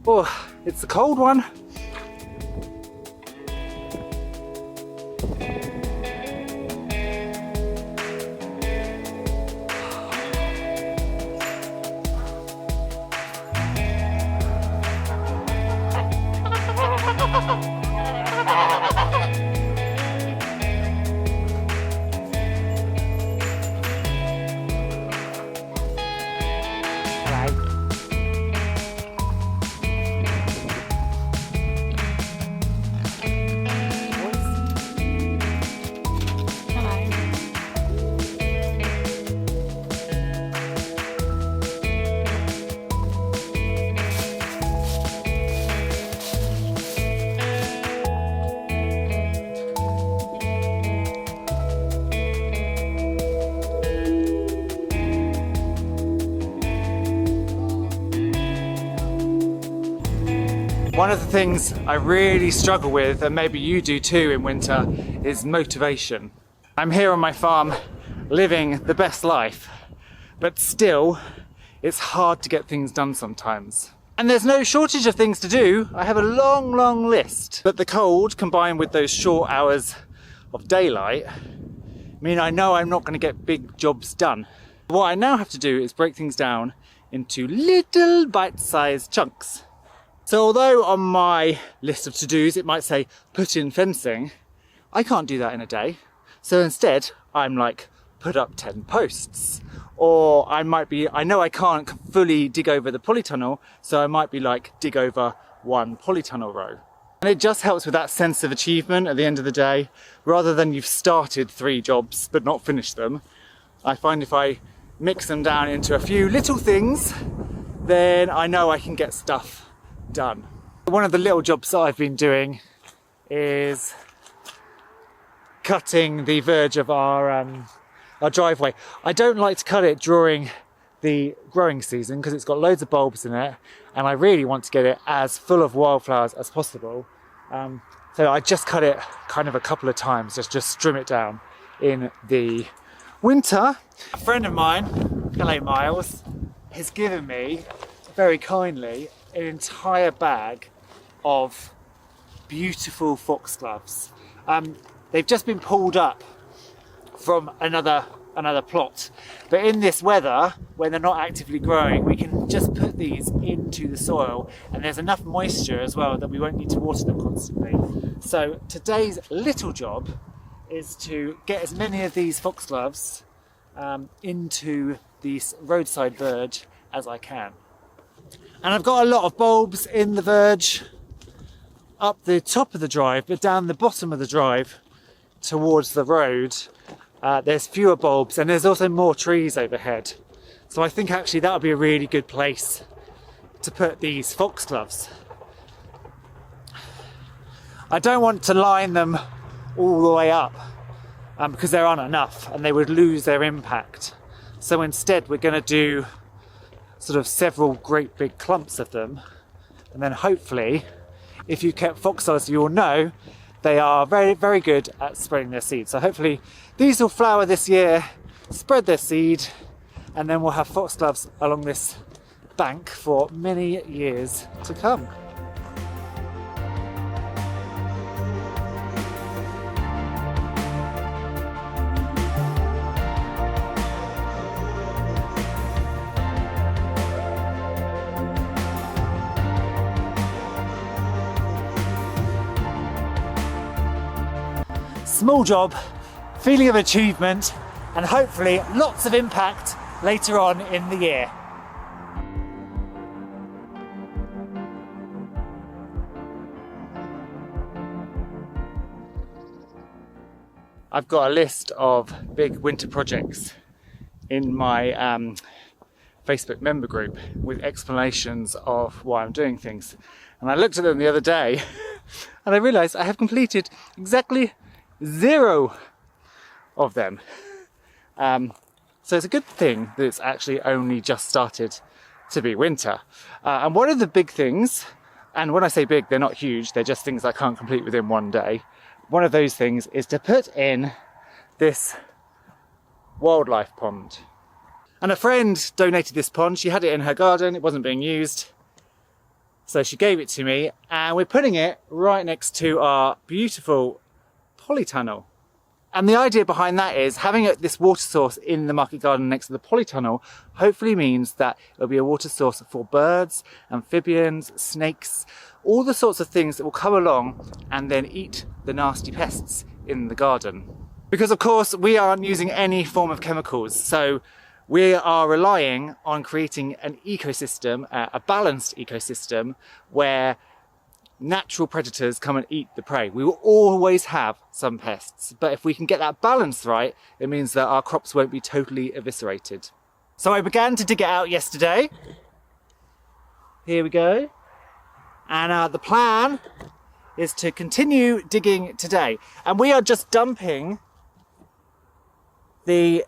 Oh, it's a cold one. One of the things I really struggle with, and maybe you do too in winter, is motivation. I'm here on my farm living the best life, but still it's hard to get things done sometimes. And there's no shortage of things to do. I have a long list. But the cold combined with those short hours of daylight mean I know I'm not going to get big jobs done. What I now have to do is break things down into little bite-sized chunks. So although on my list of to-dos it might say put in fencing, I can't do that in a day. So instead I'm like, put up 10 posts. Or I know I can't fully dig over the polytunnel, so I might be like, dig over 1 polytunnel row. And it just helps with that sense of achievement at the end of the day, rather than you've started 3 jobs but not finished them. I find if I mix them down into a few little things, then I know I can get stuff done. One of the little jobs that I've been doing is cutting the verge of our driveway. I don't like to cut it during the growing season because it's got loads of bulbs in it and I really want to get it as full of wildflowers as possible. So I just cut it kind of a couple of times, just trim it down in the winter. A friend of mine, hello Miles, has given me very kindly an entire bag of beautiful foxgloves. They've just been pulled up from another plot, but in this weather when they're not actively growing we can just put these into the soil and there's enough moisture as well that we won't need to water them constantly. So today's little job is to get as many of these foxgloves into this roadside verge as I can. And I've got a lot of bulbs in the verge up the top of the drive, but down the bottom of the drive towards the road there's fewer bulbs and there's also more trees overhead. So I think actually that would be a really good place to put these foxgloves. I don't want to line them all the way up because there aren't enough and they would lose their impact. So instead we're going to do sort of several great big clumps of them, and then hopefully if you kept foxgloves you will know they are very good at spreading their seed. So hopefully these will flower this year, spread their seed, and then we'll have foxgloves along this bank for many years to come. Small job, feeling of achievement, and hopefully lots of impact later on in the year. I've got a list of big winter projects in my Facebook member group with explanations of why I'm doing things. And I looked at them the other day and I realised I have completed exactly 0 of them. So it's a good thing that it's actually only just started to be winter. And one of the big things, and when I say big, they're not huge, they're just things I can't complete within one day. One of those things is to put in this wildlife pond. And a friend donated this pond. She had it in her garden, it wasn't being used. So she gave it to me, and we're putting it right next to our beautiful polytunnel. And the idea behind that is having this water source in the market garden next to the polytunnel hopefully means that it'll be a water source for birds, amphibians, snakes, all the sorts of things that will come along and then eat the nasty pests in the garden. Because of course we aren't using any form of chemicals, so we are relying on creating an ecosystem, a balanced ecosystem, where natural predators come and eat the prey. We will always have some pests, but if we can get that balance right, it means that our crops won't be totally eviscerated. So I began to dig it out yesterday. Here we go. And the plan is to continue digging today. And we are just dumping the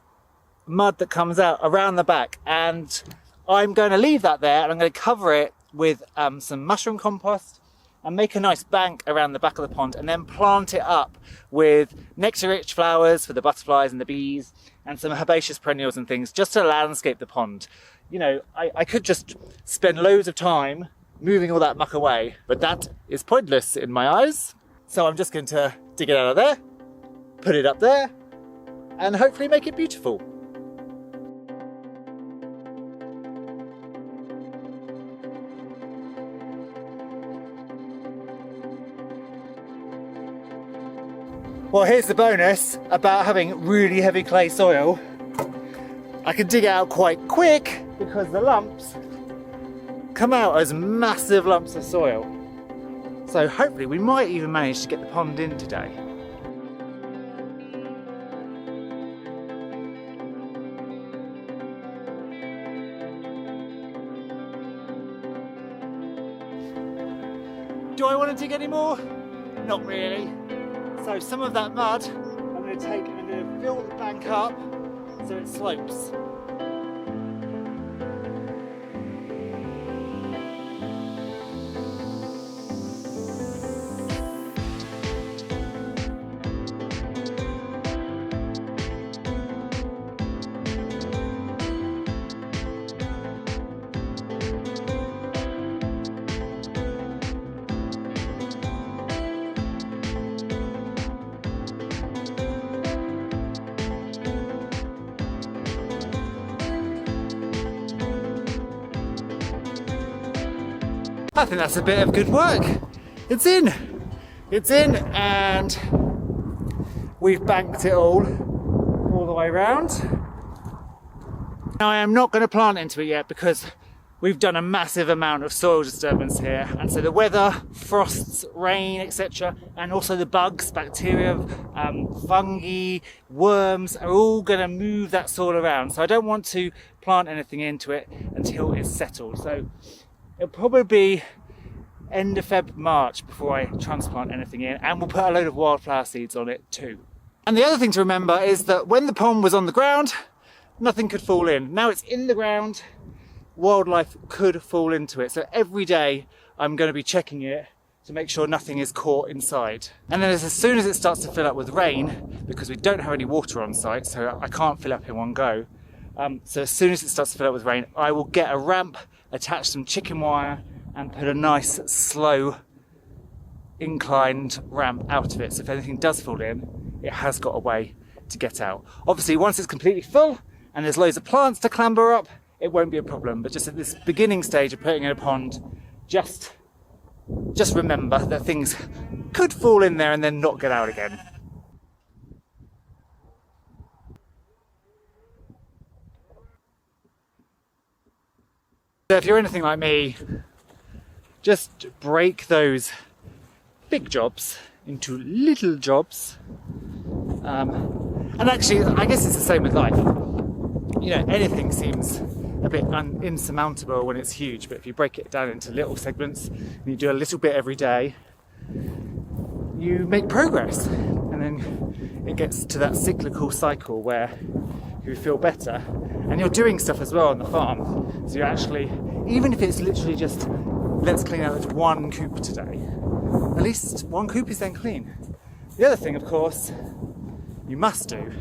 mud that comes out around the back, and I'm going to leave that there, and I'm going to cover it with some mushroom compost and make a nice bank around the back of the pond, and then plant it up with nectar-rich flowers for the butterflies and the bees, and some herbaceous perennials and things, just to landscape the pond. You know, I could just spend loads of time moving all that muck away, but that is pointless in my eyes. So I'm just going to dig it out of there, put it up there, and hopefully make it beautiful. Well, here's the bonus about having really heavy clay soil. I can dig it out quite quick because the lumps come out as massive lumps of soil. So hopefully we might even manage to get the pond in today. Do I want to dig any more? Not really. So some of that mud I'm going to take and I'm going to fill the bank up so it slopes. I think that's a bit of good work. It's in, and we've banked it all the way around. Now I am not going to plant into it yet because we've done a massive amount of soil disturbance here, and so the weather, frosts, rain, etc., and also the bugs, bacteria, fungi, worms are all going to move that soil around. So I don't want to plant anything into it until it's settled. So it'll probably be end of Feb, March before I transplant anything in, and we'll put a load of wildflower seeds on it too. And the other thing to remember is that when the pond was on the ground, nothing could fall in. Now it's in the ground, wildlife could fall into it. So every day I'm going to be checking it to make sure nothing is caught inside. And then as soon as it starts to fill up with rain, because we don't have any water on site, so I can't fill up in one go, so as soon as it starts to fill up with rain, I will get a ramp, attach some chicken wire, and put a nice slow inclined ramp out of it. So if anything does fall in, it has got a way to get out. Obviously, once it's completely full and there's loads of plants to clamber up, it won't be a problem. But just at this beginning stage of putting in a pond, just remember that things could fall in there and then not get out again. So if you're anything like me, just break those big jobs into little jobs. And actually, I guess it's the same with life. You know, anything seems a bit insurmountable when it's huge, but if you break it down into little segments and you do a little bit every day, you make progress. And then it gets to that cyclical cycle where you feel better. And you're doing stuff as well on the farm. So you're actually, even if it's literally just, let's clean out one coop today, at least one coop is then clean. The other thing, of course, you must do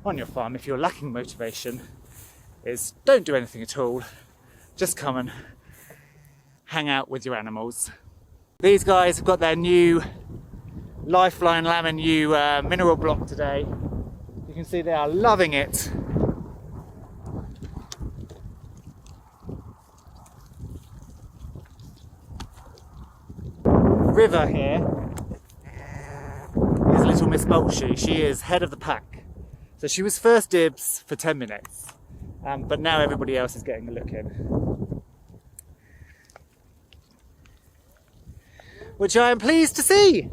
on your farm if you're lacking motivation is don't do anything at all. Just come and hang out with your animals. These guys have got their new Lifeline Lamb and new mineral block today. You can see they are loving it. River here is little Miss Bolshy. She is head of the pack. So she was first dibs for 10 minutes, but now everybody else is getting a look in. Which I am pleased to see.